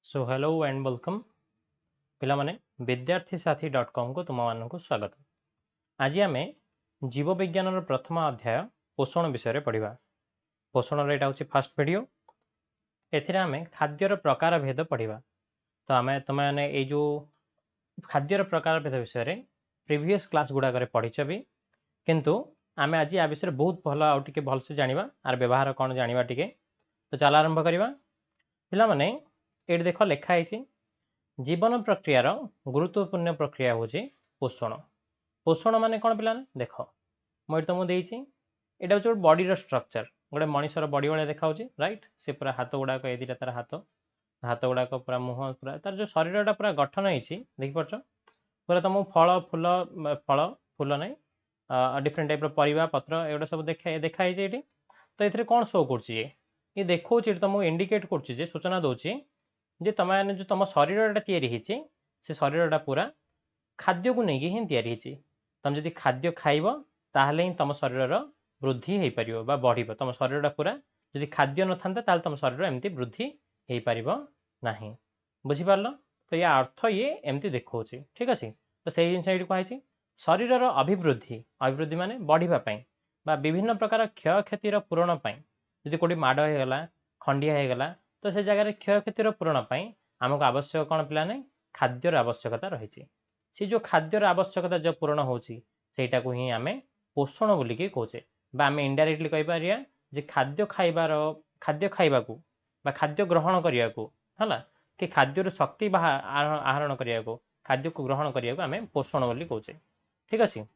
So hello and welcome पिलामाने विद्यार्थी साथी .com को तुम मानक स्वागत। आज आम जीव विज्ञान प्रथम अध्याय पोषण विषय पढ़ा। पोषण यहाँ हूँ फास्ट वीडियो। एथिरे आम खाद्यर प्रकार भेद पढ़ा। तो आम तुम मैंने जो खाद्यर प्रकार भेद विषय प्रीवियस क्लास गुड़ाक पढ़ीच भी, किंतु आम आज या विषय बहुत भल आउ टे भलसे जाना आर व्यवहार कौन जाना टे। तो चल आरंभ करवा। पिलामाने ये देख लिखाई जीवन प्रक्रियार गुरुत्वपूर्ण प्रक्रिया हूँ पोषण। पोषण माने कौन पिला देख मुझे तुमको देती यहाँ हूँ बॉडी स्ट्रक्चर गोटे मनीषर बॉडी भाया देखा राइट। से पूरा हाथ गुड़ाक ये दुटा तार हाथ हाथ गुड़ाक पूरा मुह पूरा तार जो शरीरटा पूरा गठन होती देखिपार पूरा तुमको फल फूल फल फूल ना डिफरेन्ट टाइप परिवा पत्र एगुड़ा सब देखाई ये। तो ये कौन शो कर देखा तुमको इंडिकेट कर सूचना दूसरी जे तुम मैंने जो तुम शरीरटा या से शरीरटा पूरा खाद्य को लेकिन हिं या तुम जब खाद्य खाइब ताहले ही तुम शरीर वृद्धि हो पार बा बढ़ तुम शरीरटा पूरा जब खाद्य न था तुम शरीर एमती वृद्धि हो पार ना। बुझिपार तो या अर्थ ये एमती देखा ठीक अच्छे। तो से जिन ये कहुई शरीर अभिवृद्धि अभिवृद्धि माने बढ़ापी बा विभिन्न प्रकार क्षय क्षतिर पूरण जदि कौटी माड़ होगला खंडिया होगला तो से जगह क्षय क्षतिर पूरण आमको आवश्यक कौन पिलाने खाद्यर आवश्यकता रही। से जो खाद्यर आवश्यकता जो पूरण होटा को ही आम पोषण बोलिकी कौचे आम इनडायरेक्टली कहीपर जे खाद्य खाइबार खाद्य खाइबा खाद्य ग्रहण करने को है कि खाद्यर शक्ति आहरण करने को खाद्य को ग्रहण करने को आम पोषण बोली कौचे ठीक अच्छे।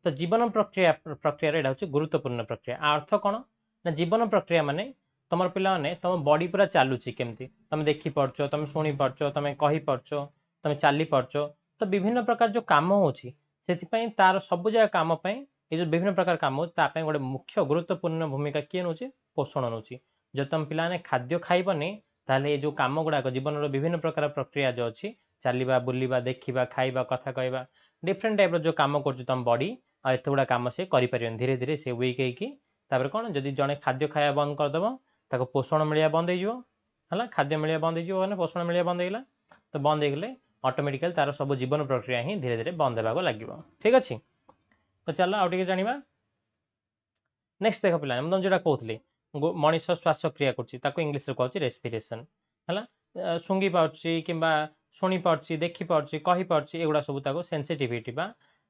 तो जीवन प्रक्रिया प्रक्रिया यहाँ हूँ गुरुत्वपूर्ण प्रक्रिया अर्थ कौन ना जीवन प्रक्रिया माने तुम पे तुम बॉडी पूरा चलुची केमती तुम देखिपार तुम शुणी पार तुम कहीपार तुम चली पार। तो विभिन्न प्रकार जो कम होची तार सब जगह कम ये जो विभिन्न प्रकार कम होता गोटे मुख्य गुरुत्वपूर्ण भूमिका किए नौ पोषण नौ। जो तुम पे खाद्य खाइबनी ताल ये जो कम गुड़ाक जीवन विभिन्न प्रकार प्रक्रिया जो अच्छी चलवा बुलवा देखा खाइबा कथा कहवा डिफरेन्ट टाइप जो कम कर तुम बॉडी एत गुड़ा कम से कर धीरे धीरे से वीक होकर कौन जदि जड़े खाद्य खाया बंद करदेव ताको पोषण मिलवा बंद हो खाद्य मिलवा बंद हो पोषण मिलवा बंद होगा। तो बंद होगले ऑटोमेटिकली तार सब जीवन प्रक्रिया ही धीरे धीरे बंद होगा लगे ठीक अच्छे। तो चल आउ टे जाना नेक्स्ट देख पिला तुम जो कहती मनीष श्वासक्रिया इंग्लीश कहूँ रेस्पिरेशन है शुंगी पार्ची कि शुणी पार्ची देखिपार कहीपार एगुड़ा सब सेंसिटिविटी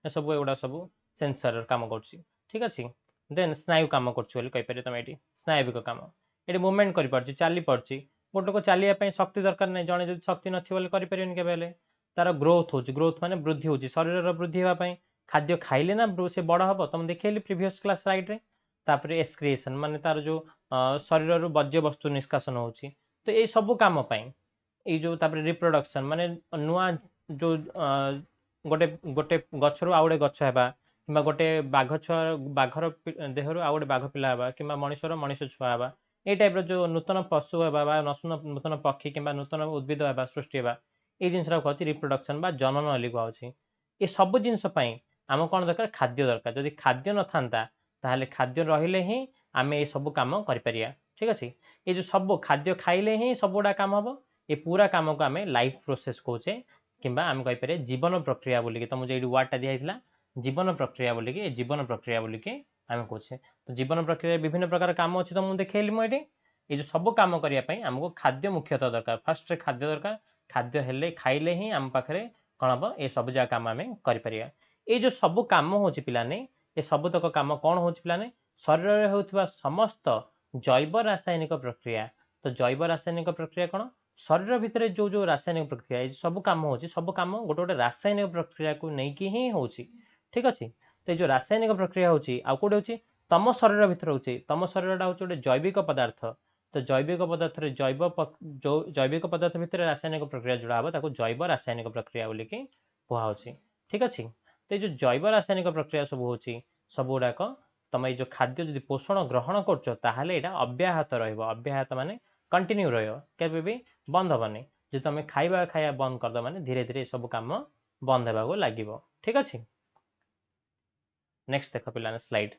सब एगुड़ा सब सेंसर कम कर ठीक अच्छे। देन स्नायु कम कर तुम ये स्नायविक कम ये मुवमेंट कर चली पार्ची गोटे को चलिया शक्ति दरकार नहीं जड़े जो शक्ति नपारे के तार ग्रोथ हो ग्रोथ माने वृद्धि हो शरीर वृद्धि होगापी खाद्य खाइले ना से बड़ हम तुम देखिए प्रीवियस क्लास राइट रे तापर एक्सक्रिएशन माने तार जो शरीर वर्ज्य वस्तु निष्कासन हो। तो ये सब कम ये जो रिप्रोडक्शन माने नुआ जो गोटे गोटे गचर आउ गए गच है कि गोटे बाघ छुआ बाघर देहर आउ गए बाघ पिला कि मनीषर मनीष छुआ ये टाइप जो नूतन पशु है नूतन पक्षी कि नूतन उद्भिद है सृष्टि है ये जिनसा कहूँ रिप्रोडक्शन बा जनन बोली कहूँ। ये सब जिनपाई आम कौन दरकार खाद्य दरकार जदि खाद्य न था ताहले खाद्य रहिले ही आम ये सब कम कर ठीक अच्छे। ये जो सब खाद्य खाइले ही सब गुड़ा कम हम ये पूरा कम को आम लाइफ प्रोसेस कौचे कि आम कहीपर जीवन प्रक्रिया बोलिकी तुमको जो वार्डटा दिखाई जीवन प्रक्रिया बोलिकी जीवन प्रक्रिया बोलिकी आम कहे। तो जीवन प्रक्रिया विभिन्न प्रकार कम अच्छे तुमको देखली मुझे ये जो सब कम करने आमको खाद्य मुख्यतः दरकार फास्ट खाद्य दरकार खाद्य हेले खाइले ही आम पाखे कौन हम ये सब जगह कम आम कर ये जो सब कम हो पाने ये सबतक कम कौन हो पाने शरीर होता समस्त जैव रासायनिक प्रक्रिया। तो जैव रासायनिक प्रक्रिया कौन शरीर भितर जो जो रासायनिक प्रक्रिया ये सब कम हो सब कम गोटे गोटे रासायनिक प्रक्रिया को लेकिन ही हो ठीक अच्छे। तो ये रासायनिक प्रक्रिया होटे हो तुम शरीर भितर हो तुम शरीरटा हूँ गोटे जैविक पदार्थ। तो जैविक पदार्थ जैव जो जैविक पदार्थ भितर रासायनिक प्रक्रिया जोड़ा हम ताको जैव रासायनिक प्रक्रिया बोलिकी कहुच्छे ठीक अच्छे। तो ये जैव रासायनिक प्रक्रिया सब हो सब गुड़ाक तुम ये खाद्य जो पोषण ग्रहण कर अव्याहत रव्याहत माने कंटिन्यू रही भी बंद हेनी जो तुम खाଇବା खाया बंद करद माने धीरे धीरे सब कम बंद होगा लगे ठीक अच्छे। नेक्स्ट देख पिलाने स्लाइड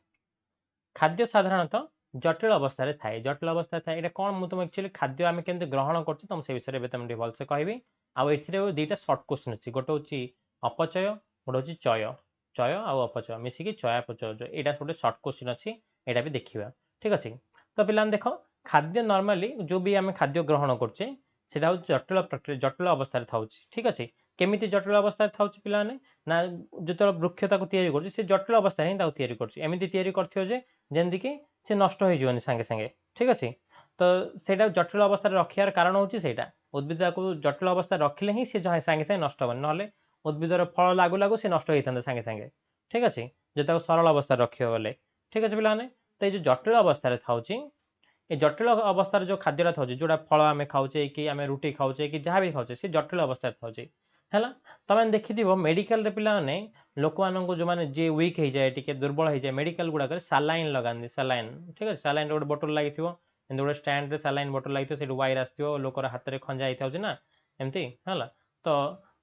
खाद्य साधारणतः जटिल अवस्था थाए जटिल अवस्था थाए ये कौन मुझे तुम एक्चुअली खाद्य आम के ग्रहण कर तुम से विषय में तुम भलसे कहबी आउ दुईटा सर्ट क्वेश्चन अच्छी गोटे हूँ अपचय गोटे हूँ चय चय आउ अपचय मिसिकी चयापचय यहाँ गोटे सर्ट क्वेश्चन अच्छी यहाँ भी देखा ठीक अच्छे तो पे देख खाद्य नॉर्मली जो भी आम खाद्य ग्रहण करचे सेटा हूँ जटिल प्रक्रिया जटिल अवस्था था ठीक अच्छे केमी जटिल अवस्था था पाने ना जो वृक्ष कर जटिल अवस्था ही करमती करमती कि से नष्ट हो सांगे सांगे ठीक अच्छे तो सेटा जटिल अवस्था रखार कारण हूँ सेटा उद्भिद को जटिल अवस्था रखिले ही सी सांगे सांगे नष्ट हेनी ना उद्भिदर फल लागू लागू सी नष्ट होता सांगे सांगे ठीक अच्छे जो सरल अवस्था रखियो गले ठीक अच्छे पे तो ये जटिल अवस्था था ये जटिल अवस्था जो खाद्य था जोड़ा फल आम खाऊे कि आम रुटी खाऊे कि जहाँ भी खाऊे सी जटिल अवस्था था है तुम देखि मेडिकल पे लोक मान जो मैंने जी वीक हो जाए टी दुर्बल हो जाए मेडिकल गुड़ाक सालाइन लगाती सालाइन ठीक है सालाइन गोटे बोतल लगी गोटे स्टैंड सालाइन बोतल लगी से वायर आसो लोकर हाथ में खंजा ही था ना एमती है तो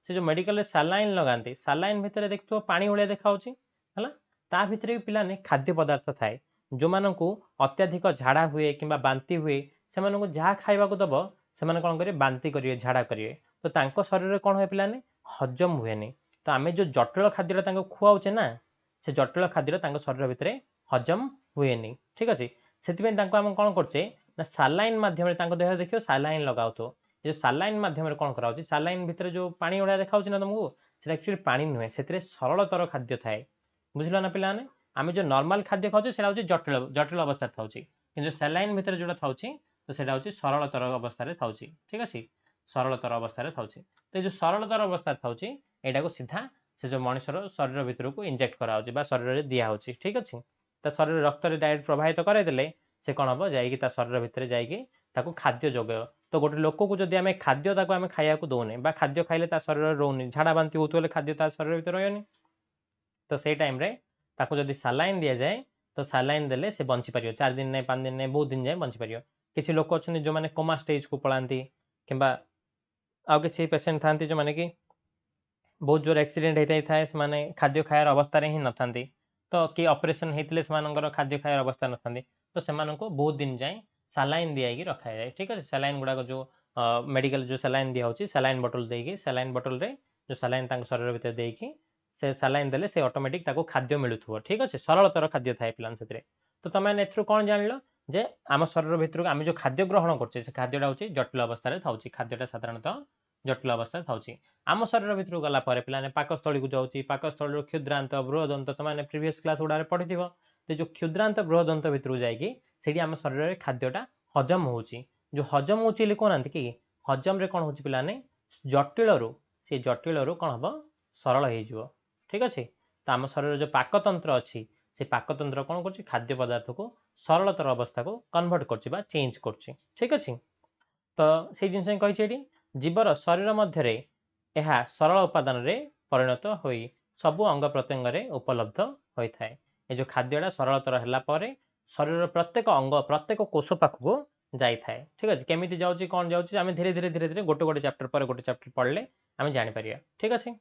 से जो मेडिकल सालाइन लगाती सालाइन भितर देखो पानी भाया देखा है ता भितर भी पिलाने खाद्य पदार्थ थाए जो मानू अत्याधिक झाड़ा हुए कि बांति हुए से जहाँ खावा दब से कौन करेंगे बांति करेंगे झाड़ा करेंगे तो शरीर कौन हुए पिलाने हजम हुए तो आम जो जटिल खाद्य खुआचे ना से जटिल खाद्य शरीर भितर हजम हुए ठीक अच्छे से आम कौन करचे ना सालाइन मध्यम देह देखिए सालाइन लगाओ जो सालाइन मध्यम कौन कराऊँ सालाइन भितर जो पानी गुड़ा देखा ना तुमको से एक्चुअली पानी नुहे से सरलतर खाद्य थाए बुझल ना पे आम जो नॉर्मल खाद्य खाऊे से जटिल जटिल अवस्था था कि सालाइन भितर जो था तो सेटा हूँ सरलतर अवस्था था ठीक अच्छे सरलतर अवस्था था तो ये सरलतर अवस्था था यहाँ को सीधा से जो मनुष्यर शरीर भितर को इंजेक्ट करा शरीर में दिया ठीक अच्छे शरीर रक्त डायरेक्ट प्रभावित कराइले से कौन हम जा शरीर भितर जा खाद्य जोगे तो गोटे लोक को जब आम खाद्य आम खाया दौने खाद्य खाइले शरीर रोनी झाड़ा बांति हो खाद्य शरीर भितर रही तो से टाइम जब सालाइन दि जाए तो सालाइन देले से बंची पार 4 दिन नहीं 5 दिन नहीं बहुत दिन जाए बंची पार किसी लोक अच्छा जो मैंने कोमा स्टेज को पलांती कि आउ कि पेसेंट था जो मैंने कि बहुत जोर एक्सीडेंट होता है से खाद्य खायार अवस्था ही न था तो कि ऑपरेशन होते से खाद्य खायार अवस्था न था तो से बहुत दिन जाए सालाइन दिखाई रखा जाए ठीक है सालाइन गुड़ाक जो मेडिकल जो सालाइन दिखाई सालाइन बोतल देकी सालाइन बोतल रे जो सालाइन शरीर भितर देकी से सालाइन देले से ऑटोमेटिक खाद्य मिलूथो ठीक अच्छे सरलतर खाद्य थाए पिलान से तो तुम एथरू कौन जान जे आम शरीर भितर आम जो खाद्य ग्रहण करछे से खाद्यटा हूँ जटिल अवस्था था खाद्यटा साधारणतः जटिल अवस्था था आम शरीर भितर गला पे पाकस्थली को जाऊँगी पाकस्थल क्षुद्रांत बृहदंत तुमने प्रीवियस क्लास गुड़ा पढ़ी तो जो क्षुद्रांत बृहदंत भितर जाकि आम शरीर में खाद्यटा हजम हो जो हजम हो कहना कि हजम रे कौन हो पाने जटिल से जटिल कौन हम सरल हो ठीक अच्छे तो आम शरीर जो पाकतंत्र अच्छी से पाकतंत्र कौन कर खाद्य पदार्थ को सरलतर अवस्था को कन्वर्ट कर चेंज कर ठीक अच्छे तो से जिन कही जीवर शरीर मध्य यह सरल उपादान परिणत हो सबु अंग प्रत्यंग उपलब्ध होता है ये जो खाद्यटा सरलतर है शरीर प्रत्येक अंग प्रत्येक कोष पाखक जाए ठीक अच्छे केमी जाऊँगी कौन जाऊँगी आम धीरे धीरे धीरे धीरे गोटे गोटे चैप्टर पर गोटे चैप्टर पढ़ले आम जापर ठीक अच्छे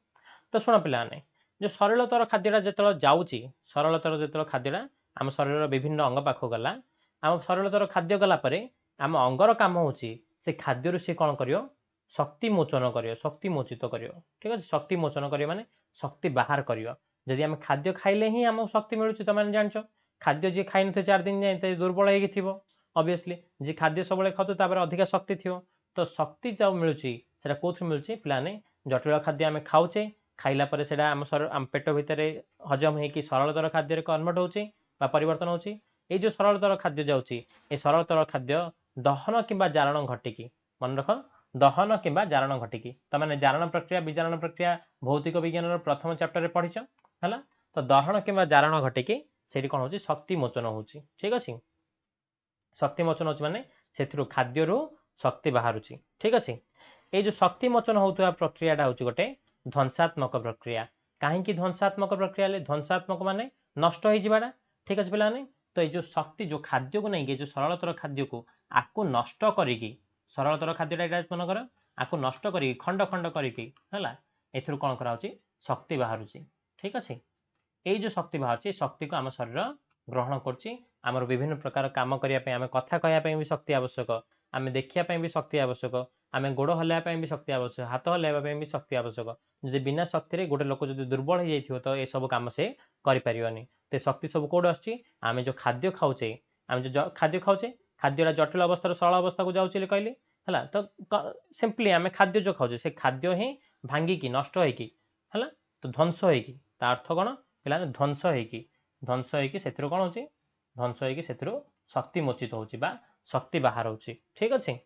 तो शुण पे जो सरलतर खाद्यटा जो जाऊँगी सरलतर जो खाद्यटा आम शरीर विभिन्न अंग पाख गला आम सरलतर खाद्य गलापर आम अंगर कम हो खाद्य सी कौन कर शक्ति मोचन कर शक्ति मोचित कर ठीक अच्छे शक्ति मोचन कर माने शक्ति बाहर कर जदि आम खाद्य खाइले ही आम शक्ति मिलूँ तुम जान खाद्य जी खाई न 4 दिन जाए दुर्बल होबवियसली जी खाद्य सब खाऊ अधिक शक्ति थी तो शक्ति जो मिलूँ कौन मिलूँ पे जटिल खाद्य आम खाऊे खाइला पर से आम पेट भितर हजम हो सरलतर खाद्य कन्वर्ट हो परिवर्तन हो जो सरलतर खाद्य जाऊँगी ये सरलतर खाद्य दहन कि जारण घटिकी मन रख दहन कि जारण घटिकी तुमने जारण प्रक्रिया विजारण प्रक्रिया भौतिक विज्ञान प्रथम चैप्टर में पढ़ीच है तो दहन कि जारण घटिकी से कौन हो शक्ति मोचन हो ठीक अच्छे शक्ति मोचन हो माने से खाद्य शक्ति बाहर ठीक अच्छे ये जो शक्ति मोचन होता प्रक्रियाटा हूँ गोटे ध्वंसात्मक प्रक्रिया कहीं ध्वंसात्मक प्रक्रिया ध्वंसात्मक माने नष्ट होगा ठीक अच्छे पे तो ये जो शक्ति जो खाद्य को नहीं जो सरलतर खाद्य को आपको नष्ट करी सरलतर खाद्यटा मनकर आपको नष्ट करी खंड खंड करी कौन करा शक्ति बाहर ठीक अच्छे ये जो शक्ति बाहर शक्ति को आम शरीर ग्रहण कर आमर विभिन्न प्रकार काम करने आम कथा कहवाई भी शक्ति आवश्यक, आम देखापी भी शक्ति आवश्यक, आम गोड़ हल्लापी भी शक्ति आवश्यक, हाथ हल्लापी भी शक्ति आवश्यक। जदि बिना शक्ति गोटे लोक जो दुर्बल हो जाइए तो ये सब कम से करें। तो शक्ति सब कौट आम जो खाद्य खाऊे, आम जो खाद्य खाऊे खाद्यटा जटिल अवस्था सरल अवस्था को जाऊे कहली है। तो सिंपली आम खाद्य जो खाऊे से खाद्य ही भांगिकी नष्ट होगी है, तो ध्वंस होगी अर्थ कौन पे ध्वंस होगी ध्वंस होगी से कौन हो ध्वंस होगी से शक्ति मोचित हो शक्ति बाहर हो। ठीक अच्छे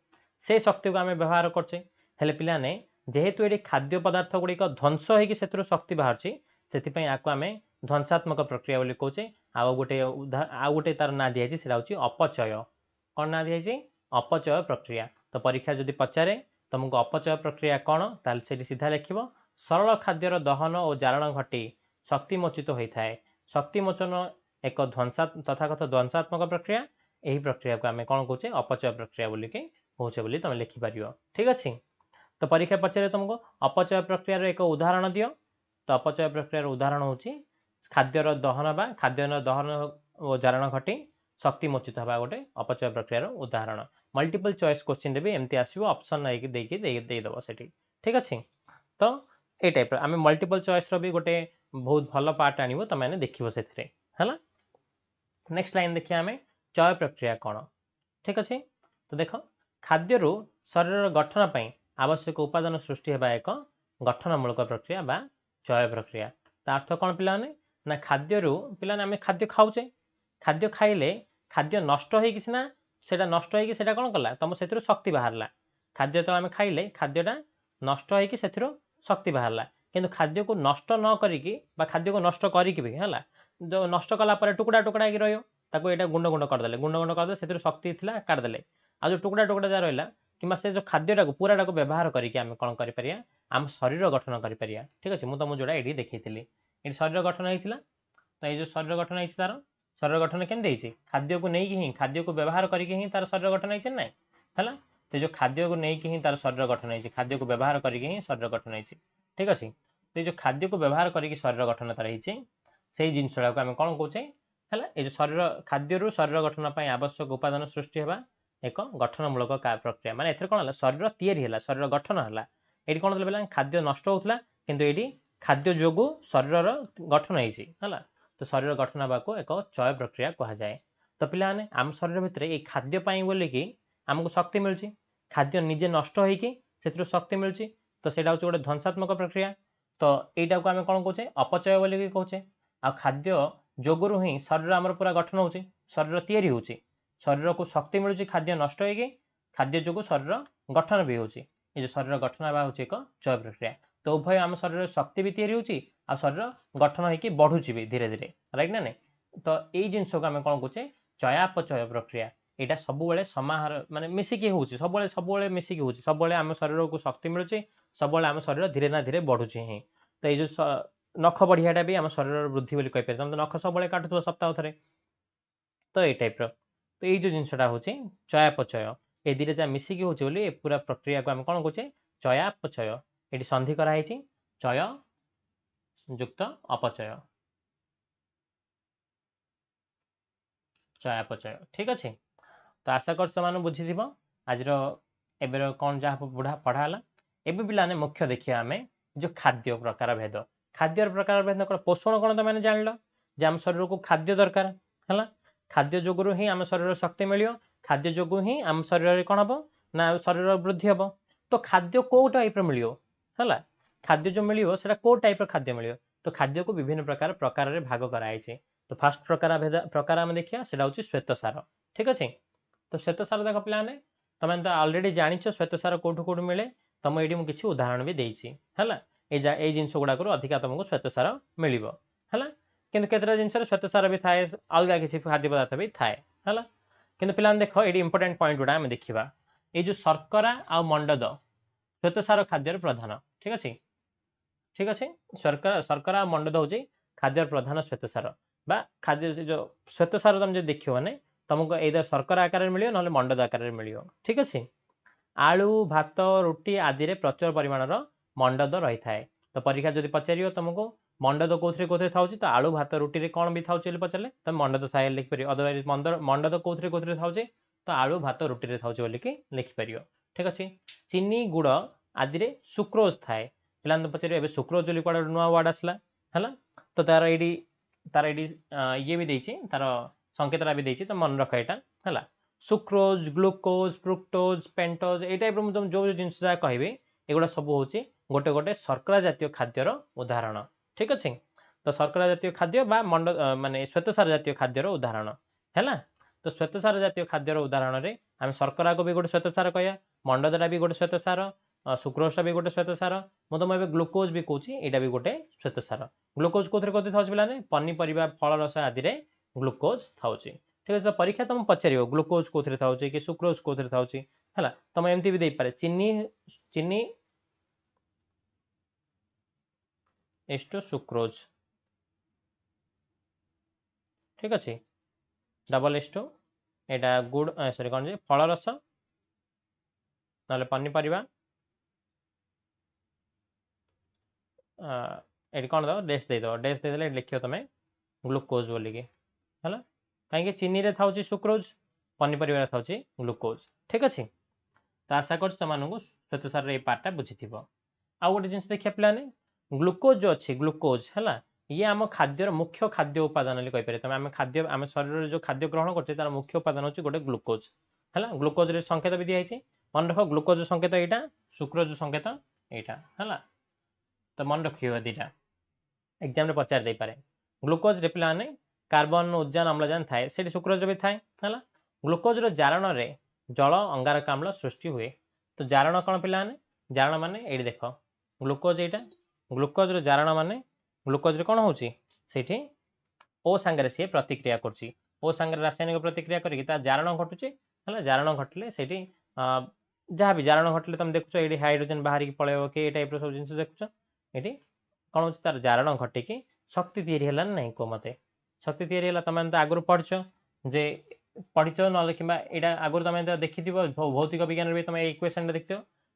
से शक्ति को आम व्यवहार करछे हेले पिलाने जेहेतु ये खाद्य पदार्थ गुड़िक ध्वंस होगी से शक्ति बाहर से आम ध्वंसात्मक प्रक्रिया बोली कहे। आउ गोटे तार ना दिखाई से अपचय कौन ना दिखाई अपचय प्रक्रिया। तो परीक्षा जदि पचारे तुमको अपचय प्रक्रिया कौन ताल से सीधा लिख सरल खाद्यर दहन और जारण घटी शक्ति मोचित होता है। शक्ति मोचन एक तथाकथ ध्वंसात्मक प्रक्रिया, यही प्रक्रिया को आम कौन कहे अपचय प्रक्रिया बोलिक कहे बोली तुम लिखिपर। ठीक अच्छे तो परीक्षा पचारे तुमको अपचय प्रक्रिया एक उदाहरण दियो। तो अपचय प्रक्रियार उदाहरण हूँ खाद्यर दहन बा खाद्य दहन और जारण घटी शक्ति मोचित हवा गोटे अपचय प्रक्रियार उदाहरण। मल्टीपल चॉइस क्वेश्चन भी एमती आसो ऑप्शन देदेव से। ठीक अच्छे तो ये टाइप आम मल्टीपल चॉइस भी गोटे बहुत भल पार्ट आनब तुम मैंने देखो से है। नेक्स्ट लाइन देखिए आम चय प्रक्रिया कौन। ठीक अच्छे तो देख खाद्य शरीर गठन पर आवश्यक उपादान सृष्टि होगा एक गठनमूलक प्रक्रिया बा चय प्रक्रिया। अर्थ कौन पे ना खाद्य पे आम खाद्य खाऊे खाद्य खाइले खाद्य नष्ट होना से नष्ट होता कौन कला तुम से शक्ति बाहर खाद्य तो आम खाइले खाद्यटा नष्ट हो शक्ति बाहर किंतु खाद्य को नष्ट न करिकी खाद्य को नष्ट करिकी भी है जो नष्ट कला टुकड़ा टुकड़ा की रहा गुंड गुंड करदे गुंड गुंड करदे से शक्ति थी काटदे आ जो टुकड़ा टुकड़ा जहाँ रहा कि से जो खाद्यटा पूराटा को व्यवहार करके आम कौन कर आम शरीर गठन कर। ठीक अच्छे मुझे तुमको जोड़ा ये देखी ये शरीर गठन होता तो ये जो शरीर गठन है तार शरीर गठन केमती खाद्य को लेकिन ही खाद्य को व्यवहार करके तार शरीर गठन है ना है। तो जो खाद्य को लेकिन ही तार शरीर गठन है खाद्य को व्यवहार करके ही शरीर गठन है। ठीक अच्छे तो ये जो खाद्य को व्यवहार करके शरीर गठन तार से जिनसा आम कौन कहे है ये शरीर खाद्य शरीर गठन पर आवश्यक उपादान सृष्टि होगा एक गठनमूलक प्रक्रिया माने एथरे कौन शरीर तैयारी शरीर गठन है। ये कौन पे खाद्य नष्ट होता किंतु ये खाद्य जोगु शरीर गठन है तो शरीर गठन हवा को एक चय प्रक्रिया कहा जाए। तो पे आम शरीर भितर ये खाद्यपाई बोलिकी आमको शक्ति मिलूँ खाद्य निजे नष्ट हो शक्ति मिलूँ तो सही हूँ गोटे ध्वंसात्मक प्रक्रिया। तो यहीटा को आम कौन कहे अपचय बोलिकी कहे। आ खाद्य जोगुरु ही शरीर आमर पूरा गठन हो शरीर तैयारी हो शरीर को शक्ति मिलूँ खाद्य नष्ट हो खाद्य जो शरीर गठन भी हो जो शरीर गठन हवा हूँ एक चय प्रक्रिया। तो उभय आम शरीर शक्ति भी तैयारी हो शरीर गठन होगी बढ़ुची भी धीरे धीरे राइट ना नहीं। तो यही जिनस को आम कौन कहे चयापचय प्रक्रिया। यहाँ सब समाहार माने मिसिकी हो सब मिसिकी हो सब आम शरीर को शक्ति मिलूँ सब आम शरीर धीरे ना धीरे बढ़ुची ही। तो ये जो नख बढ़ियाटा भी आम शरीर वृद्धि बोली कहीपर तुम तो नख सब काटुव सप्ताह थे। तो ये टाइप तो ये जो जिनसा हूँ चयापचय ये दुटा जहाँ मिसिकी हो पूरा प्रक्रिया को आम कौन कहे चयापचय। ये संधि कराई चय युक्त अपचय चयापचय। ठीक अच्छे तो आशा कर तुम बुझी आज एबर कौन जहाँ बुढ़ा पढ़ाला एवं पे मुख्य देखिए आम जो खाद्य प्रकार भेद खाद्य प्रकार भेद पोषण कौन तुम जान लो आम शरीर को खाद्य दरकार है खाद्य जोगुरु ही आम शरीर शक्ति मिल खाद्य जोगु ही आम शरीर कौन हम ना शरीर वृद्धि हम। तो खाद्य कौ टाइप मिल है खाद्य जो मिले से कौ टाइप खाद्य मिल तो खाद्य को विभिन्न प्रकार प्रकार भाग कराई। तो फास्ट प्रकार भेद प्रकार आम देखिए से हूँ श्वेत सार। ठीक अच्छे तो श्वेत सार देख पे तुम तो अलरेडी जान श्वेत सार कौटू कौटू मिले तुम ये मुझे किसी उदाहरण भी देती है ये जिनस गुड़ाक अधिका तुमको श्वेत सार मिल है कि केतटा जिन श्वेत सार भी थाए अलग किसी खाद्य पदार्थ भी थाए है कि पे देख ये इंपोर्टाट पॉइंट गुड़ा आम देखा ये जो शर्करा आ मंडद श्वेत सार खाद्यर प्रधान। ठीक अच्छे ठीक अच्छे शर्करा आ मंडद हूँ खाद्यर प्रधान श्वेत सार बा खाद्य जो श्वेत सार तुम जो देख मैंने तुमको इधर शर्करा आकार मिले ना मंडद आकार मिल। ठीक अच्छे आलू भात रुटी आदि रे प्रचुर परिमाण मंडद रही है। तो परीक्षा जब पचार तुमको मंड तो कौन कौन था तो आलू भात रुटी कौन भी था पचारे तो मंड तो थाए लिखिपर अदरवाइज मंड तो कौन कौन था तो आलू भात रुटी था लिखिपर ठीक अच्छे चीनी गुड़ आदि सुक्रोज थाए पे पचारे सुक्रोज कौन नुआ वार्ड आसला है तो तार ये भी देती तार संकेतटा भी देती तो मन रख यहाँ है सुक्रोज ग्लुकोज फ्रुक्टोज पेंटोज ये टाइप जो जो जिनस जहाँ कहि एगुड़ा सब हूँ गोटे गोटे शर्करा जातीय खाद्यर उदाहरण ठीक अच्छे तो शर्करा जातीय खाद्य मंड माने श्वेतसार जातीय खाद्यर उदाहरण है तो श्वेतसार जातीय खाद्यर उदाहरण में आम शर्करा को भी गोटे श्वेतसार कह मंडटा भी गोटे श्वेतसार सुक्रोजटा भी गोटे श्वेतसार ମୁଁ तुम ग्लुकोज भी कौच यहाँ भी गोटे श्वेतसार ग्लुकोज कौन कौन था पे पनीपरिया फल रस आदि ग्लुकोज था ठीक है तो परीक्षा तुम पचार ग्लुकोज कौन था कि सुक्रोज कौन था है तुम एमती भी देपारे चीनी चीनी एस्टो सुक्रोज ठीक अच्छे डबल एस्टो यहाँ गुड़ सॉरी कौन जी फल रस ना पनीपरिया ये कौन दो डेस देदेले लिख तुम ग्लुकोज बोलिकी है कहीं चीनी रे था सुक्रोज पनीपरिया था ग्लुकोज ठीक अच्छे तो आशा कर श्वेतसार ये पार्टा बुझी आउ गोटे जिन देखिए पे ग्लुकोज जो अच्छी ग्लुकोज है ये आम खाद्यर मुख्य खाद्य उपादान कहीपर तुम आम खाद्य आम शरीर जो खाद्य ग्रहण करते तार मुख्य उपादान होची गोटे ग्लुकोज है ग्लुकोज रे संकेत भी दिखाई मन रख ग्लुकोज संकेत यहाँ सुक्रोज संकेत यहाँ है तो मन रखिए दीटा एग्जाम पचार दे पारे ग्लुकोज रे पे कार्बन उद्जान अम्लजान थाए से सुक्रोज भी थाए है ग्लुकोज जारण रे जल अंगारक अम्ल सृष्टि हुए तो जारण कौन पे जारण मान ये देख ग्लुकोज यहाँ ग्लुकोज जारण मान ग्लुकोज कौन हो ओ सांगे सी प्रतिक्रिया कर ओ सांगे रासायनिक प्रतिक्रिया करके जारण घटुचे है जारण घटले से जहाँ भी जारण घटले तुम देखुच ये हाइड्रोजेन बाहर पलैब कि टाइप सब जिन देखुच ये कौन हो तार जारण घटिकी शक्ति तैयारी है ना कह मत शक्ति तैयारी है तुम तो आगुरी पढ़च जे पढ़च ना कि यहाँ आगुरी तुम देखी भौतिक विज्ञान भी तुम इक्वेशन देखिथ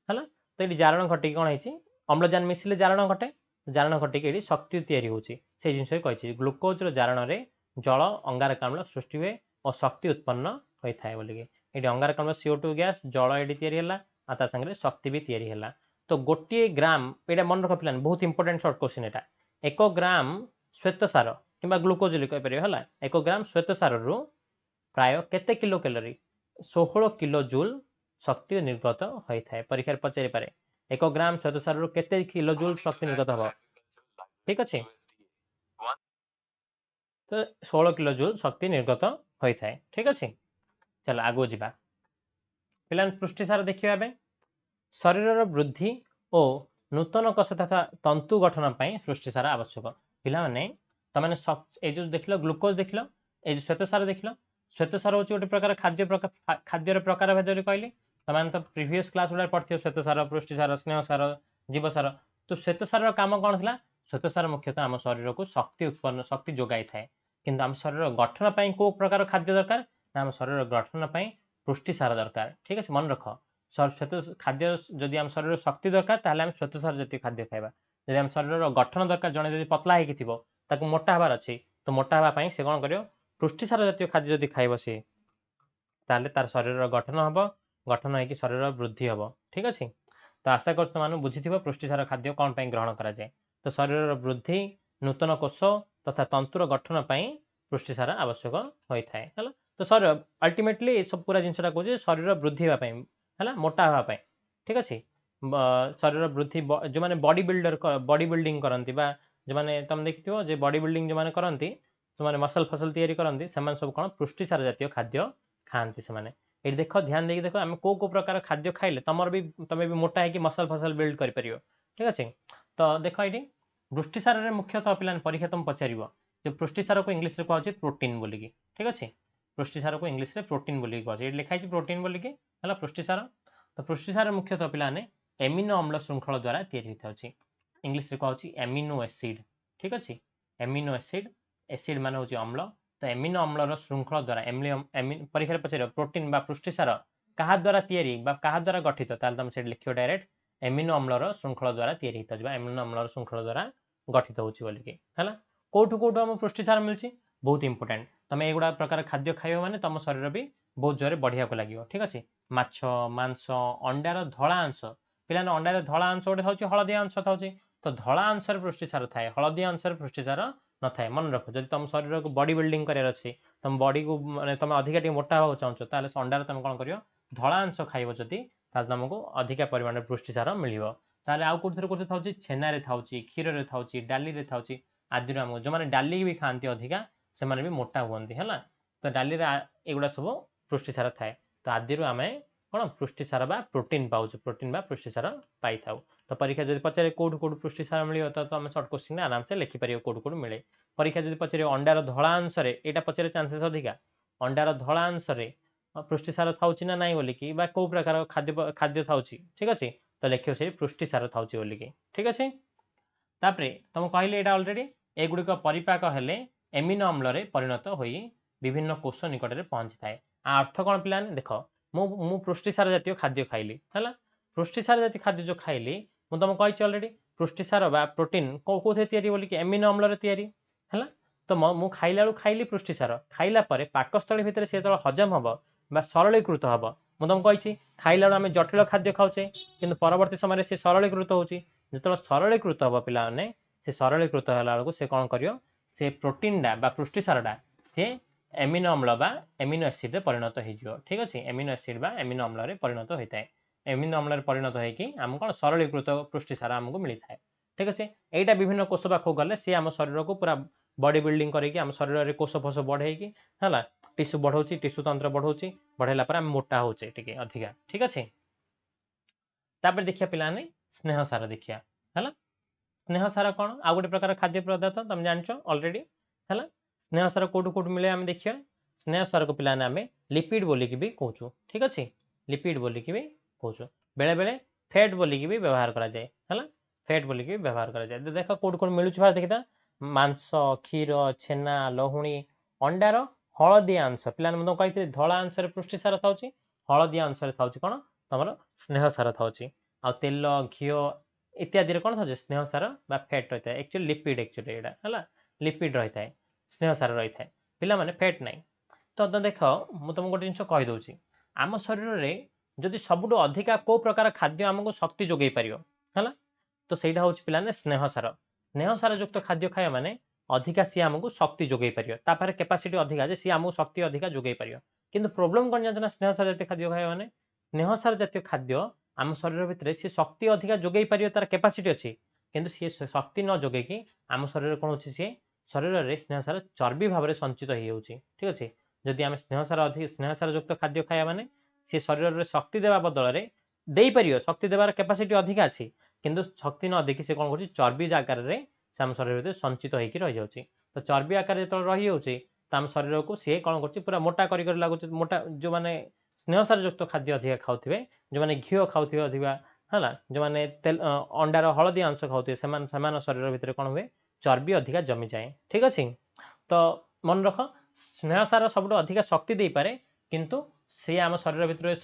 है तो ये जारण घटिकी कौन है अम्लजान मिसिले जारण घटे जारण घटिकी ये शक्ति तैयारी होची से जिन कही ग्लुकोज जारण में जल अंगारकाम्ल सृष्टि हुए और शक्ति उत्पन्न होता है बोलिकी ये अंगारकाम्ल CO2 गैस जल ये तैयारी है शक्ति भी तैयारी है तो गोटे ग्राम यहाँ मन रख पे बहुत इंपोर्टेंट सर्ट क्वेश्चन यहाँ 1 ग्राम श्वेतसार कि ग्लुकोज कहीपर है 1 ग्राम श्वेतसार रु प्राय केते किलो कैलोरी 16 किलो जूल शक्ति निर्गत होता है परीक्षा पचारि पारे 1 ग्राम श्वेतसार रु केते किलो जूल शक्ति निर्गत हम ठीक अच्छे तो 16 किलो जूल शक्ति निर्गत होता है ठीक अच्छे चल आगो जा पे पृष्टिसार देखिए शरीर वृद्धि और नूतन कोष तथा तंतु गठन पृष्टिसार आवश्यक पे तुमने जो देख ग्लुकोज देख ये श्वेतसार देख श्वेतसार हूँ गोटे प्रकार खाद्यर प्रकार भेद कहली तुम तो प्रिवियस क्लास गुड़ा पढ़ी श्वेतसार पृष्टिसार स्नेहसार जीवसार तो श्वेतसार काम कौन था श्वेतसार मुख्यतः आम शरीर को शक्ति उत्पन्न शक्ति जोगाई थाए कि आम शरीर गठन कौ प्रकार खाद्य दरकार आम शरीर गठन पृष्टिसार दरकार ठीक है मन रख श्वेत खाद्य जदि आम शरीर शक्ति दरकार ताहले आम श्वेतसार जातीय खाद्य खाइबा जदि आम शरीर गठन दरकार जड़े जब पतला होती मोटा हबार अच्छी तो मोटा हाँपाई से कौन कर पृष्टिसार जातीय खाद्य जदि खाइब सी ताहले तार शरीर गठन हम गठन हो शरीर वृद्धि हम ठीक अच्छे तो आशा कर तुम बुझी पृष्टिसार खाद्य कौन ग्रहण कराए तो शरीर वृद्धि नूतन कोष तथा तंतुर गठन पृष्टिसार आवश्यक होता है तो शरीर अल्टीमेटली सब पूरा जिनसा कहे शरीर वृद्धि है मोटा हाँपाई ठीक अच्छे शरीर वृद्धि जो मैंने बॉडी बिल्डिंग करती जो मैंने तुम देखी जो बॉडी बिल्डिंग जो मैंने करती जो मैंने मसल फसल तैयारी करती से सब कौन पृष्टिसार जातीय खाद्य खाती से ये देख ध्यान देख देख आम कौ कौ प्रकार खाद्य खाइले तुम भी मोटा है कि मसल फसल बिल्ड कर ठीक अच्छे तो देख ये पृष्टिसार मुख्यतः पे परीक्षा तुम पचार जो पृष्टिसार को इंग्लीश कहे प्रोटीन बोलिकी ठीक अच्छे पृष्टिसार को इंग्लीश प्रोटीन बोलिकी कहे लिखाई प्रोटीन बोलिकी है पृष्टिसार तो पृष्टिसार मुख्यतः पे एमिनो अम्ल श्रृंखल द्वारा या इंग्लीश कहे एमिनो एसिड ठीक अच्छे एमिनो एसिड एसिड मान हूँ अम्ल तो एमिनो अम्लर श्रृंखल द्वारा परीक्षा पचार प्रोटीन पृष्टिसार क्या द्वारा क्या द्वारा गठित तुम से लिख डायरेक्ट एमिनो अम्लर श्रृंखल द्वारा या एमिनो अम्लर श्रृंखल द्वारा गठित होउची बोली कि हैला कोठु कोठु हम पुष्टिसार मिलची बहुत इंपोर्टेंट तमे एगुडा प्रकार खाद्य खाइबो माने तम शरीर भी बहुत जोरे बढ़िया को लागियो ठीक अछि माछ मांस अंडार धळा अंश पिलाने अंडार धळा अंश गोटे थाउची हळदिया अंश थाउची तो धळा अंशर पुष्टिसार थाए हळदिया अंशर पुष्टिसार न थाए मन रख जदि तुम शरीर को बॉडी बिल्डिंग करार अछि तुम बॉडी को माने तुम अधिका टी मोटा हो चाहछो ताले अंडार तुम कोन करियो धळा अंश खाइबो जदि ताले तुमको अधिका परिमाण पुष्टिसार मिलिबो ताले आउ कोथरे कोथे थाउची छेना रे थाउची क्षीर रे थाउची डाली रे थाउची आदि हमको जो माने डाली भी खाती अधिका से माने भी मोटा हुअंती हैला तो डाली रे एगुडा सब पुष्टिसार थाए तो आदि आम कौन पुष्टिसार बा प्रोटीन पाऊँ प्रोटीन बा पुष्टिसार पाई थाउ तो परीक्षा जब पचारे कौटू कौटू पुष्टिसार मिले तो आम सर्ट क्वेश्चन आराम से लिखिपर कौटू कौटू मिले परीक्षा जब पचारे अंडार धला अंश यहाँ पचारे चांसेस अधिका अंडार धला अंश पुष्टिसार थाउची ना नाई बोलिकी बा कौ प्रकार खाद्य खाद्य थाउची ठीक अच्छे तो लिखियो से पुष्टिसार थाउची बोलिकी ठीक अच्छे तापरे तुम कहले यहाँ अलरेडी एगुड़िक परिपाक हेले एमिनो अम्ल परिणत हो विभिन्न कोष निकट में पहुंची थाए अर्थ कौन पिलाने देख मु पुष्टिसार जातीय खाद्य खाइली है पुष्टिसार जातीय खाद्य जो खाइली मुझे तुमको कही अलरेडी पुष्टिसार बा प्रोटीन कौथे तैयारी बोलिकी एमिनो अम्ल तैयारी है तो मु खाइला बेलू खाइली पुष्टिसार खाइला पाकस्थली भितर से हजम हम बा सरलीकृत हम मुझे तुमको कही खाइला आम जटिल खाद्य खाऊे कि परवर्ती समय से सरलीकृत होची जो सरलीकृत हम पाने से सरलीकृत है से कौन कर से प्रोटीन डा बा पुष्टिसार डा से एमिनो अम्ल बा एमिनो एसिड रे परिणत हो ठीक अच्छे एमिनो एसिड बा एमिनो अम्ल रे परिणत होता है एमिनो अम्ल रे परिणत होम कौन सरलीकृत पुष्टिसार आमको मिलता है ठीक अच्छे यहाँ विभिन्न कोष पाखक गले सी आम शरीर को पूरा बॉडी बिल्डिंग करके आम शरीर में कोष फोष बढ़ेगी है टिश्यू बढ़ाऊँ टिश्यू तंत्र बढ़ाऊँ बढ़ेला आम मोटा होचे टे अधिका ठीक अच्छे तापर देखिए पिलाने स्नेह सार देखिया है स्नेह सार कौन आउ गोटे प्रकार खाद्य पदार्थ तुम जानच अलरेडी है स्नेह सार कौटू कौटू मिले आम देखिए स्नेह सार को पिलाने आम लिपिड बोलिकी भी कहूँ ठीक अच्छे लिपिड बोलिकी भी कहूँ बेले बेले फैट बोलिकी भी व्यवहार करा जाए है फैट बोलिकी भी व्यवहार करा जाए देख कौटू कौन मिलूँ बाहर देखा मांस क्षीर छेना लहुणी अंडार हलदिया अंश पिला कही धला अंश पुष्टिसार थाउची हलदिया अंश थाउची कौन तुम स्नेह सार थाउची आ तेल घी इत्यादि कौन था स्नेह सार बा फैट रही है एक्चुअली लिपिड एक्चुअली यहाँ है लिपिड रही है स्नेह सार रही है पिला माने फैट नहीं तो देख मुझे तुमको गोटे जिन कहीदे आम शरीर में जदि सबुठ अधिका को प्रकार खाद्य आमको शक्ति जोगे पार है तो सहीटा हूँ पाने स्नेह सार युक्त खाद्य खाया माने अधिका सी आमको शक्ति जोगे पार कैपेसिटी अधिका सी आमको शक्ति अधिका जोगे पार किंतु प्रोब्लेम कौन जानते स्नेह सार जातीय खाद्य खाया माने स्नेह सार जातीय खाद्य आम शरीर भितर सी शक्ति अधिका जोगे पार तार कैपेसिटी अच्छी किंतु सी शक्ति न जोगे कि आम शरीर कौन हो सी शरीर में स्नेह सार चर्बी भाव में संचित हो ठीक अच्छे जदि आम स्नेह सार अधिक स्नेह सार युक्त खाद्य खाया माने सी शरीर में शक्ति देवा बदल में दे पार शक्ति देवार कैपेसिटी अधिका अच्छी किंतु शक्ति न देखी से कौन कर चर्बी आकार में से आम शरीर में संचित होकर रही जाऊँगी तो चर्बी आकार जो रही जाऊँगी तो आम शरीर को सी कौन कर पूरा मोटा कर लगुच मोटा जो मैंने स्नेह सार युक्त खाद्य अधिक खाऊे जो मैंने घी खाऊे अधिका है जो मैंने तेल अंडार हलदी अंश खाऊे से शरीर भितर कौन हुए चर्बी अधिका जमी जाए ठीक अच्छे तो मन रख स्नेह सार सब अधिका शक्ति दे पारे किंतु सी आम शरीर भितर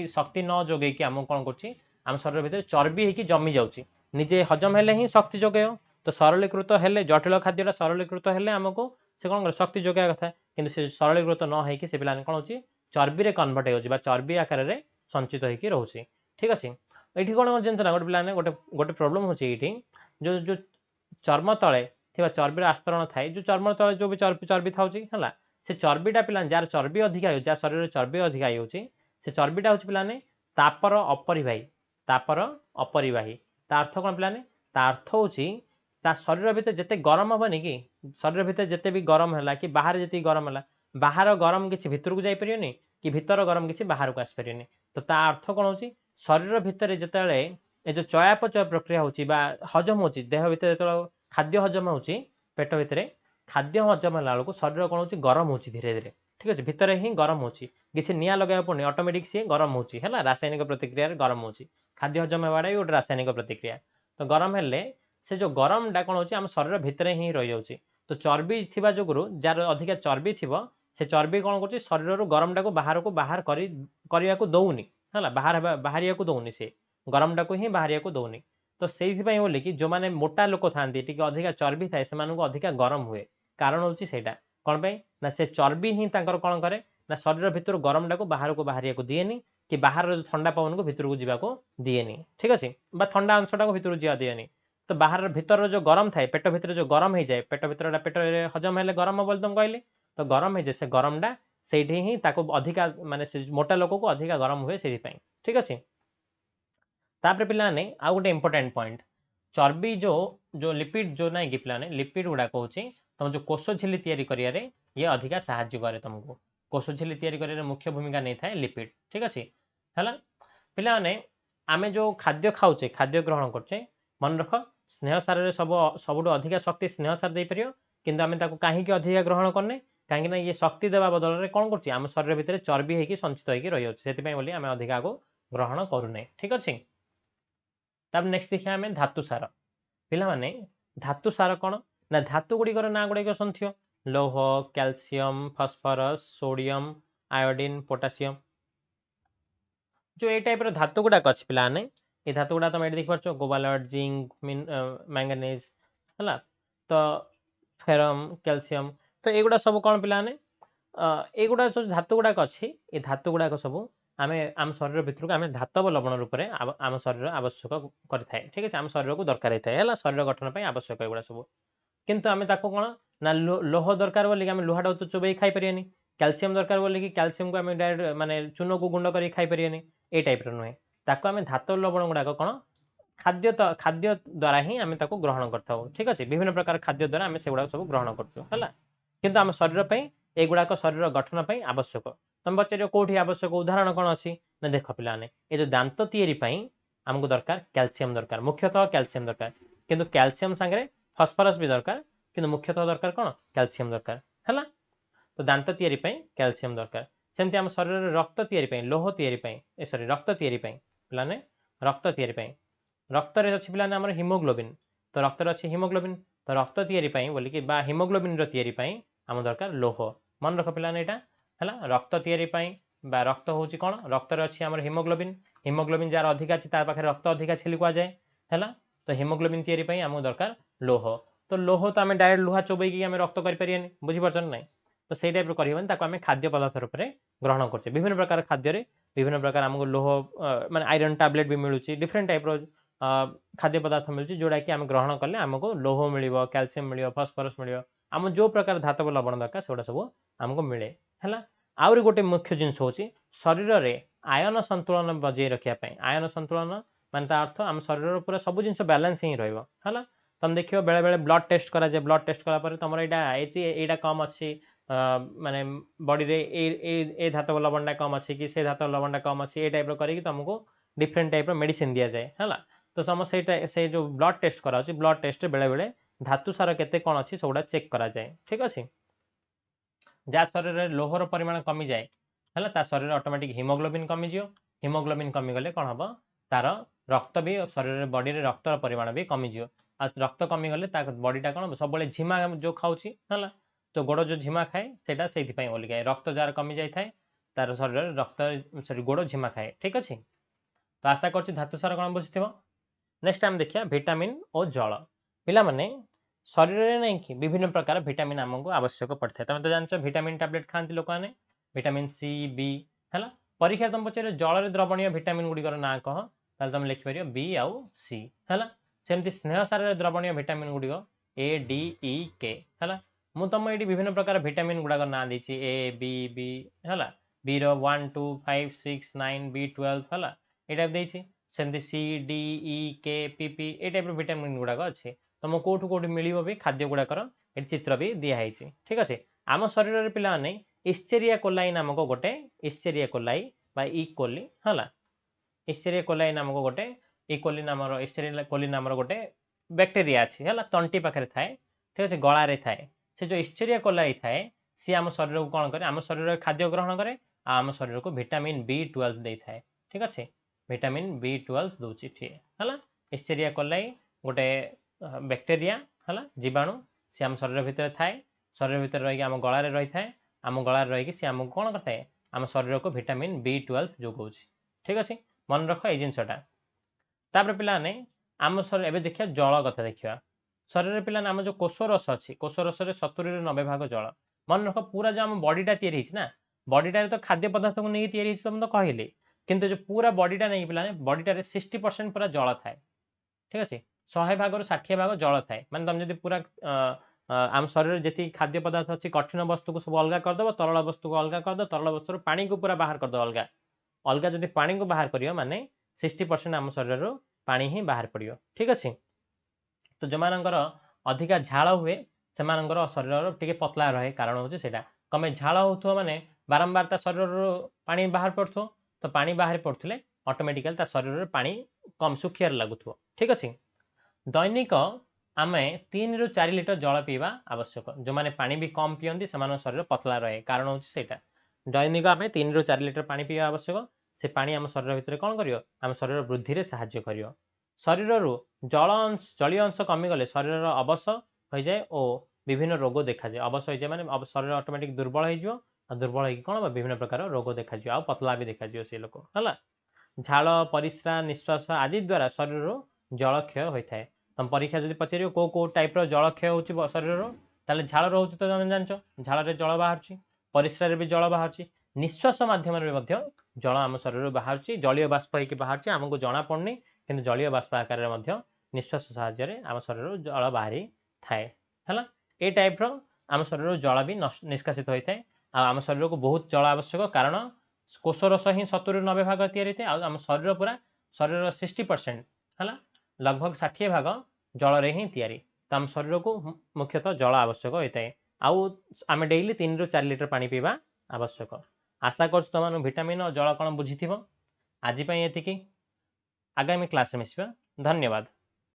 शक्ति न जोगे कि आम कौन कर आम शरीर भितर चर्बी होगी जमी जाऊँगी निजे हजम हेले ही शक्ति जोगे तो सरलीकृत हेले जटिल खाद्यटा सरलीकृत हेले आमको से कौन कर शक्ति जोगा कथा कि सरलीकृत न हो से पिला कौन हो चर्बी रे कन्वर्ट हो चर्बी आकार में संचित होकर रोचे ठीक अच्छे ये कौन जिन गोटे पिलाने गोटे गोटे प्रोब्लेम हो जो जो चर्म तले चर्बी आस्तरण थाए जो चर्म तले जो भी चर्बी था है से चर्बीटा पिला जार चर्बी अधिका हो शरीर में चर्बी अधिका होची से चर्बीटा हूँ पिलाने तापर अपरिवाही ता अर्थ कौन पिलाने ता अर्थ हूँ ता शरीर भितर जिते गरम हेनी कि शरीर भितर जिते भी गरम है कि बाहर जी गरम है बाहर गरम किसी भितर को जापरियोनी कि भितर गरम किसी बाहर को आसपारे तो ता अर्थ कौन हो शरीर भितर जिते ये जो चयापचय प्रक्रिया होची हजम हो देह भितर जो खाद्य हजम हो पेट भितर खाद्य हजम है शरीर कौन हो गरम हो धीरे धीरे ठीक अच्छे भितर ही गरम हो किसी निआ लगे पड़े ऑटोमेटिक सी गरम हो रासायनिक प्रतिक्रिया गरम हो खाद्य हजम होगा गोटे रासायनिक प्रतिक्रिया तो गरम हेले से जो गरम टा कौन हो आम शरीर भितर ही रही जाऊँगी तो चर्बी थी जो जार अधिका चर्बी थी से चर्बी कौन कर शरीर गरम टाक बाहर करने को दौनी है बाहर को दौनी से गरम टाक ही बाहर को दौनी तो ସେଇଥିପାଇଁ ବୋଲି କି ଯୋଉମାନେ ମୋଟା ଲୋକ ଥାନ୍ତି ଟିକେ ଅଧିକା ଚର୍ବି ଥାଏ ସେମାନଙ୍କୁ ଅଧିକା ଗରମ ହୁଏ। କାରଣ ହଉଛି ସେଇଟା କ'ଣ ପାଇଁ ନା ସେ ଚର୍ବି ହିଁ ତାଙ୍କର କ'ଣ କରେ ନା ଶରୀର ଭିତରୁ ଗରମଟାକୁ ବାହାରକୁ ବାହାରିବାକୁ ଦିଏନି କି ବାହାର ଥଣ୍ଡା ପବନକୁ ଭିତରକୁ ଯିବାକୁ ଦିଏନି ଠିକ ଅଛି ବା ଥଣ୍ଡା ଅଂଶଟାକୁ ଭିତରକୁ ଯିବା ଦିଏନି। ତ ବାହାର ଭିତରର ଯୋଉ ଗରମ ଥାଏ ପେଟ ଭିତରେ ଯୋଉ ଗରମ ହେଇଯାଏ ପେଟ ଭିତରଟା ପେଟରେ ହଜମ ହେଲେ ଗରମ ହବ ବୋଲି ତମେ କହିଲି। ତ ଗରମ ହେଇଯାଏ ସେ ଗରମଟା ସେଇଠି ହିଁ ତାକୁ ଅଧିକା ମାନେ ସେ ମୋଟା ଲୋକକୁ ଅଧିକା ଗରମ ହୁଏ ସେଇଥିପାଇଁ ଠିକ ଅଛି। ତାପରେ ପିଲାମାନେ ଆଉ ଗୋଟେ ଇମ୍ପୋର୍ଟାଣ୍ଟ ପଏଣ୍ଟ ଚର୍ବି ଯୋଉ ଲିପିଡ ଯୋଉ ନାହିଁ କି ପିଲାମାନେ ଲିପିଡ ଗୁଡାକ ହଉଛି ତମ ଯୋଉ କୋଷ ଝିଲ୍ଲି ତିଆରି କରିବାରେ ଇଏ ଅଧିକା ସାହାଯ୍ୟ କରେ ତମକୁ। କୋଷ ଝିଲ୍ଲି ତିଆରି କରିବାରେ ମୁଖ୍ୟ ଭୂମିକା ନେଇଥାଏ ଲିପିଡ ଠିକ ଅଛି ହେଲା। ପିଲାମାନେ ଆମେ ଯୋଉ ଖାଦ୍ୟ ଖାଉଛେ ଖାଦ୍ୟ ଗ୍ରହଣ କରୁଛେ ମନେ ରଖ ସ୍ନେହ ସାରରେ ସବୁଠୁ ଅଧିକା ଶକ୍ତି ସ୍ନେହ ସାର ଦେଇପାରିବ କିନ୍ତୁ ଆମେ ତାକୁ କାହିଁକି ଅଧିକା ଗ୍ରହଣ କରୁନେ କାହିଁକି ନା ଇଏ ଶକ୍ତି ଦେବା ବଦଳରେ କ'ଣ କରୁଛି ଆମ ଶରୀର ଭିତରେ ଚର୍ବି ହେଇକି ସଞ୍ଚିତ ହେଇକି ରହିଯାଉଛି ସେଥିପାଇଁ ବୋଲି ଆମେ ଅଧିକା ଆକୁ ଗ୍ରହଣ କରୁନେ ଠିକ ଅଛି। ତାପରେ ନେକ୍ସଟ ଦେଖିବା ଆମେ ଧାତୁ ସାର। ପିଲାମାନେ ଧାତୁ ସାର କ'ଣ ନା ଧାତୁ ଗୁଡ଼ିକର ନାଁ ଗୁଡ଼ିକ ଶୁଣିଥିବ ଲୌହ calcium phosphorus sodium iodine potassium. ଯୋଉ ଏଇ ଟାଇପର ଧାତୁ ଗୁଡାକ ଅଛି ପିଲାମାନେ এই ଧାତୁ ଗୁଡା ତମେ ଏଠି ଦେଖିପାରୁଛ କୋବାଲଟ ଜିଙ୍କ ମ୍ୟାଙ୍ଗନିଜ ହେଲା ତ ଫେରମ କ୍ୟାଲସିୟମ। ତ ଏଗୁଡା ସବୁ କ'ଣ ପିଲାମାନେ ଏଗୁଡା ସବୁ ଧାତୁ ଗୁଡାକ ଅଛି ଏ ଧାତୁ ଗୁଡାକ ସବୁ ଆମେ ଆମ ଶରୀର ଭିତରକୁ ଆମେ ଧାତବ ଲବଣ ରୂପରେ ଆମ ଶରୀର ଆବଶ୍ୟକ କରିଥାଏ ଠିକ ଅଛି ଆମ ଶରୀରକୁ ଦରକାର ହେଇଥାଏ ହେଲା ଶରୀର ଗଠନ ପାଇଁ ଆବଶ୍ୟକ ଏଗୁଡା ସବୁ। କିନ୍ତୁ ଆମେ ତାକୁ କ'ଣ ନା ଲୌହ ଦରକାର ବୋଲିକି ଆମେ ଲୁହାଟାକୁ ତ ଚୋବେଇ ଖାଇପାରିବାନି କ୍ୟାଲସିୟମ ଦରକାର ବୋଲିକି କ୍ୟାଲସିୟମକୁ ଆମେ ଡାଇରେକ୍ଟ ମାନେ ଚୂନକୁ ଗୁଣ୍ଡ କରି ଖାଇପାରିବାନି ଏଇ ଟାଇପର ନୁହେଁ। ତାକୁ ଆମେ ଧାତବ ଲବଣ ଗୁଡାକ କ'ଣ ଖାଦ୍ୟ ଦ୍ୱାରା ହିଁ ଆମେ ତାକୁ ଗ୍ରହଣ କରିଥାଉ ଠିକ ଅଛି ବିଭିନ୍ନ ପ୍ରକାର ଖାଦ୍ୟ ଦ୍ୱାରା ଆମେ ସେଗୁଡାକ ସବୁ ଗ୍ରହଣ କରୁଛୁ ହେଲା। କିନ୍ତୁ ଆମ ଶରୀର ପାଇଁ ଏଗୁଡାକ ଶରୀର ଗଠନ ପାଇଁ ଆବଶ୍ୟକ। ତମେ ପଚାରିବ କୋଉଠି ଆବଶ୍ୟକ ଉଦାହରଣ କ'ଣ ଅଛି ନା ଦେଖ ପିଲାମାନେ ଏ ଯୋଉ ଦାନ୍ତ ତିଆରି ପାଇଁ ଆମକୁ ଦରକାର କ୍ୟାଲସିୟମ ଦରକାର ମୁଖ୍ୟତଃ କ୍ୟାଲସିୟମ ଦରକାର କିନ୍ତୁ କ୍ୟାଲସିୟମ ସାଙ୍ଗରେ ଫସ୍ଫରସ ବି ଦରକାର କିନ୍ତୁ ମୁଖ୍ୟତଃ ଦରକାର କ'ଣ କ୍ୟାଲସିୟମ ଦରକାର ହେଲା। ତ ଦାନ୍ତ ତିଆରି ପାଇଁ କ୍ୟାଲସିୟମ ଦରକାର ସେମିତି ଆମ ଶରୀରରେ ରକ୍ତ ତିଆରି ପାଇଁ ଲୌହ ତିଆରି ପାଇଁ ରକ୍ତ ତିଆରି ପାଇଁ ପିଲାମାନେ ରକ୍ତ ତିଆରି ପାଇଁ ରକ୍ତରେ ଅଛି ପିଲାମାନେ ଆମର ହିମୋଗ୍ଲୋବିନ୍ ତ ରକ୍ତରେ ଅଛି ହିମୋଗ୍ଲୋବିନ୍ ତ ରକ୍ତ ତିଆରି ପାଇଁ ବୋଲିକି ବା ହିମୋଗ୍ଲୋବିନ୍ର ତିଆରି ପାଇଁ ଆମ ଦରକାର ଲୌହ। ମନେ ରଖ ପିଲାମାନେ ଏଇଟା ହେଲା ରକ୍ତ ତିଆରି ପାଇଁ ବା ରକ୍ତ ହେଉଛି କ'ଣ ରକ୍ତରେ ଅଛି ଆମର ହିମୋଗ୍ଲୋବିନ୍ ହିମୋଗ୍ଲୋବିନ୍ ଯାହାର ଅଧିକା ଅଛି ତା ପାଖରେ ରକ୍ତ ଅଧିକା ଅଛି କୁହାଯାଏ ହେଲା। ତ ହିମୋଗ୍ଲୋବିନ୍ ତିଆରି ପାଇଁ ଆମକୁ ଦରକାର ଲୌହ। ତ ଲୌହ ତ ଆମେ ଡାଇରେକ୍ଟ ଲୁହା ଚୋବେଇକି ଆମେ ରକ୍ତ କରିପାରିବାନି ବୁଝିପାରୁଛ ନା ନାହିଁ। ତ ସେଇ ଟାଇପର କରିହେବନି ତାକୁ ଆମେ ଖାଦ୍ୟ ପଦାର୍ଥ ରୂପରେ ଗ୍ରହଣ କରୁଛେ ବିଭିନ୍ନ ପ୍ରକାର ଖାଦ୍ୟରେ ବିଭିନ୍ନ ପ୍ରକାର ଆମକୁ ଲୌହ ମାନେ ଆଇରନ୍ ଟାବଲେଟ୍ ବି ମିଳୁଛି ଡିଫରେଣ୍ଟ ଟାଇପର ଖାଦ୍ୟ ପଦାର୍ଥ ମିଳୁଛି ଯୋଉଟାକି ଆମେ ଗ୍ରହଣ କଲେ ଆମକୁ ଲୌହ ମିଳିବ କ୍ୟାଲସିୟମ ମିଳିବ ଫସ୍ଫରସ ମିଳିବ ଆମ ଯୋଉ ପ୍ରକାର ଧାତବ ଲବଣ ଦରକାର ସେଗୁଡ଼ା ସବୁ ଆମକୁ ମିଳେ ହେଲା। ଆହୁରି ଗୋଟେ ମୁଖ୍ୟ ଜିନିଷ ହେଉଛି ଶରୀରରେ ଆୟନ ସନ୍ତୁଳନ ବଜାଇ ରଖିବା ପାଇଁ ଆୟନ ସନ୍ତୁଳନ ମାନେ ତା ଅର୍ଥ ଆମ ଶରୀରର ପୁରା ସବୁ ଜିନିଷ ବାଲାନ୍ସ ହିଁ ରହିବ ହେଲା। ତମେ ଦେଖିବ ବେଳେ ବେଳେ ବ୍ଲଡ ଟେଷ୍ଟ କରାଯାଏ ବ୍ଲଡ ଟେଷ୍ଟ କଲା ପରେ ତମର ଏଇଟା କମ୍ ଅଛି ମାନେ ବଡିରେ ଏ ଧାତବ ଲବଣଟା କମ୍ ଅଛି କି ସେ ଧାତବ ଲବଣଟା କମ୍ ଅଛି ଏ ଟାଇପର କରିକି ତମକୁ ଡିଫରେଣ୍ଟ ଟାଇପର ମେଡିସିନ ଦିଆଯାଏ ହେଲା। ତ ତମ ସେଇ ଯୋଉ ବ୍ଲଡ ଟେଷ୍ଟ କରାଉଛି ବ୍ଲଡ ଟେଷ୍ଟରେ ବେଳେବେଳେ ଧାତୁ ସାର କେତେ କ'ଣ ଅଛି ସେଗୁଡ଼ା ଚେକ୍ କରାଯାଏ ଠିକ ଅଛି। ଯାହା ଶରୀରରେ ଲୌହର ପରିମାଣ କମିଯାଏ ହେଲା ତା ଶରୀରରେ ଅଟୋମେଟିକ ହିମୋଗ୍ଲୋବିନ୍ କମିଯିବ ହିମୋଗ୍ଲୋବିନ୍ କମିଗଲେ କ'ଣ ହବ ତାର ରକ୍ତ ବି ଶରୀରରେ ବଡିରେ ରକ୍ତର ପରିମାଣ ବି କମିଯିବ ଆଉ ରକ୍ତ କମିଗଲେ ତା ବଡିଟା କ'ଣ ସବୁବେଳେ ଝିମା ଯୋଉ ଖାଉଛି ହେଲା ତ ଗୋଡ଼ ଯୋଉ ଝିମା ଖାଏ ସେଇଟା ସେଇଥିପାଇଁ ବୋଲିକା ରକ୍ତ ଯାହାର କମି ଯାଇଥାଏ ତାର ଶରୀରରେ ଗୋଡ଼ ଝିମା ଖାଏ ଠିକ ଅଛି। ତ ଆଶା କରୁଛି ଧାତୁ ସାର କ'ଣ ବୁଝିଥିବ। ନେକ୍ସଟ ଆମେ ଦେଖିବା ଭିଟାମିନ୍ ଓ ଜଳ। ପିଲାମାନେ ଶରୀରରେ ନାହିଁ କି ବିଭିନ୍ନ ପ୍ରକାର ଭିଟାମିନ୍ ଆମକୁ ଆବଶ୍ୟକ ପଡ଼ିଥାଏ ତମେ ତ ଜାଣିଛ ଭିଟାମିନ୍ ଟାବଲେଟ୍ ଖାଆନ୍ତି ଲୋକମାନେ ଭିଟାମିନ୍ ସି ବି ହେଲା। ପରୀକ୍ଷା ତମେ ପଚାରିବ ଜଳରେ ଦ୍ରବଣୀୟ ଭିଟାମିନ୍ ଗୁଡ଼ିକର ନାଁ କହ ତାହେଲେ ତମେ ଲେଖିପାରିବ ବି ଆଉ ସି ହେଲା। ସେମିତି ସ୍ନେହ ସାରରେ ଦ୍ରବଣୀୟ ଭିଟାମିନ୍ ଗୁଡ଼ିକ ଏ ଡି ଇ କେ ହେଲା। ମୁଁ ତମ ଏଇଠି ବିଭିନ୍ନ ପ୍ରକାର ଭିଟାମିନ୍ ଗୁଡ଼ାକ ନାଁ ଦେଇଛି ଏ ବି ହେଲା ବି ର 1 2 5 6 9 B12 ହେଲା ଏଇଟା ଦେଇଛି ସେମିତି C D E K P P ଏଇ ଟାଇପର ଭିଟାମିନ୍ ଗୁଡ଼ାକ ଅଛି ତମକୁ କୋଉଠୁ ମିଳିବ ବି ଖାଦ୍ୟ ଗୁଡ଼ାକର ଏଠି ଚିତ୍ର ବି ଦିଆହେଇଛି ଠିକ ଅଛି। ଆମ ଶରୀରରେ ପିଲାମାନେ ଇଶ୍ଚେରିଆ କୋଲାଇ ନାମକ ଗୋଟେ ଇଶ୍ଚେରିଆ କୋଲାଇ ବା ଇ କୋଲି ହେଲା ଇଶ୍ଚେରିଆ କୋଲାଇ ନାମକ ଗୋଟେ ଇଶ୍ଚେରିଆ କୋଲି ନାମର ଗୋଟେ ବ୍ୟାକ୍ଟେରିଆ ଅଛି ହେଲା ତଣ୍ଟି ପାଖରେ ଥାଏ ଠିକ ଅଛି ଗଳାରେ ଥାଏ ସେ ଯୋଉ ଇଶ୍ଚେରିଆ କୋଲାଇ ଥାଏ ସିଏ ଆମ ଶରୀରକୁ କ'ଣ କରେ ଆମ ଶରୀରରେ ଖାଦ୍ୟ ଗ୍ରହଣ କରେ ଆଉ ଆମ ଶରୀରକୁ ଭିଟାମିନ୍ B12 ଦେଇଥାଏ ଠିକ ଅଛି ଭିଟାମିନ୍ B12 ଦଉଛି ଠିକ ହେଲା। ଇଶ୍ଚେରିଆ କୋଲାଇ ଗୋଟେ ବ୍ୟାକ୍ଟେରିଆ ହେଲା ଜୀବାଣୁ ସେ ଆମ ଶରୀର ଭିତରେ ଥାଏ ଶରୀର ଭିତରେ ରହିକି ଆମ ଗଳାରେ ରହିଥାଏ ଆମ ଗଳାରେ ରହିକି ସେ ଆମକୁ କ'ଣ କରିଥାଏ ଆମ ଶରୀରକୁ ଭିଟାମିନ୍ B12 ଯୋଗାଉଛି ଠିକ ଅଛି ମନେ ରଖ ଏଇ ଜିନିଷଟା। ତାପରେ ପିଲାମାନେ आम शरीर एबे देखिया जल कथा देखिया शरीर पिला आम जो कोष रस अच्छी कोष रस 70 ରୁ 90 भाग जल मन रख पूरा जो आम बॉडीटा तैयारी ना बॉडीटा तो खाद्य पदार्थ को नहीं तैयारी तो कहली किंतु जो पूरा बॉडीटा नहीं पिला बॉडीटारे 60% पूरा जल थाए ठीक अच्छे 100 भाग 60 भाग जल थाए माने तुम जब पूरा आम शरीर जी खाद्य पदार्थ अच्छी कठिन वस्तु को सब अलग करदे तरल वस्तु को अलग करदे तरल वस्तु पानी को पूरा बाहर करदे अलग अलग जब पानी को बाहर करियो माने 60% आम शरीर पानी ही बाहर पड़ियो ठीक अच्छे तो जो मानकर अधिका झाड़ हुए से शरीर टे पतला रहे कारण हूँ से कमे झाड़ हो माने बारंबार ता शरीर पानी बाहर पड़ो तो पानी बाहर पड़े ऑटोमेटिकली ता शरीर पानी कम सुखियार लगुव ठीक अच्छे दैनिक आम 3 ରୁ 4 लिटर जल पीवा आवश्यक जो मैंने पानी भी कम पीती से शरीर पतला रहे कारण हूँ से दैनिक आम 3 ରୁ 4 लिटर पानी पीवा आवश्यक से पानी आम शरीर भितर कौन कर आम शरीर वृद्धि में साहाय्य कर शरीर जलीय अंश कमिगले शरीर अवश हो जाए और विभिन्न रोग देखा जाए अवश हो जाए माने शरीर ऑटोमेटिक दुर्बल हो दुर्बल हो कौन विभिन्न प्रकार रोग देखा आ पतला भी देखा से लोक है झाड़ परिस्रा निश्वास आदि द्वारा शरीर जल क्षय होता है तुम परीक्षा जब पचार कौ टाइप जल क्षय हो शरीर ताले झाड़ रोच तो तुम जान झाड़ जल बाहर परिस्रा भी जल बाहर निश्वास मध्यम जल आम शरीर बाहर जलीय बाष्प होकर बाहर आमको जना पड़नी कि जलीय बाष्प आकार निश्वास साहाय्य आम शरीर जल बाहरी थाए है ये टाइप आम शरीर जल भी निष्कासित होता है आम शरीर को बहुत जल आवश्यक कारण कोष रस ही 70 ରୁ 90 भाग तैयारी थे आम शरीर पूरा शरीर 60% है लगभग 60 भाग जल ही तैयारी तो आम शरीर को मुख्यतः जल आवश्यक होता है आम डेली 3 ରୁ 4 लिटर पानी पीवा आवश्यक आशा कर तुम विटामिन और जल कौन बुझी आज एति आगामी क्लास में मिसिबा धन्यवाद।